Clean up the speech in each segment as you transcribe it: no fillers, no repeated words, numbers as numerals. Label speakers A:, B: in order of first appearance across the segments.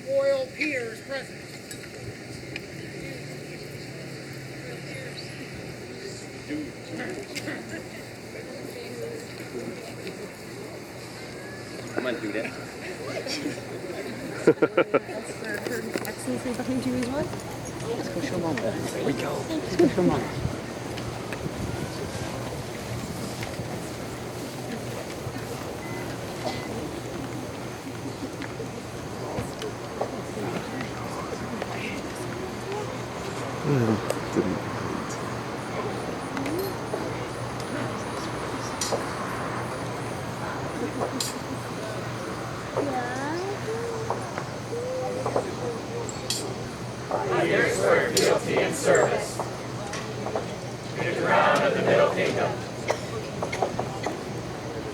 A: royal peers present.
B: Come on, do that.
C: That's for her excellency behind you as well.
D: Let's go show Mom. There we go. Let's go show Mom.
E: I here swear fealty and service to the crown of the Middle Kingdom,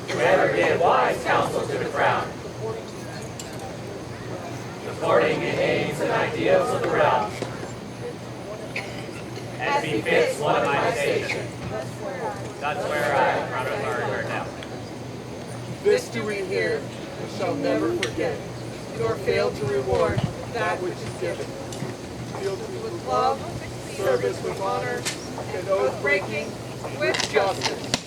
E: to ever give wise counsel to the crown, supporting the aims and ideals of the realm, as befits one of my station. That's where I, Crown of Margaret now.
F: This do we hear, and shall never forget, nor fail to reward that which is given. Fealty with love, service with honor, and oath breaking with justice.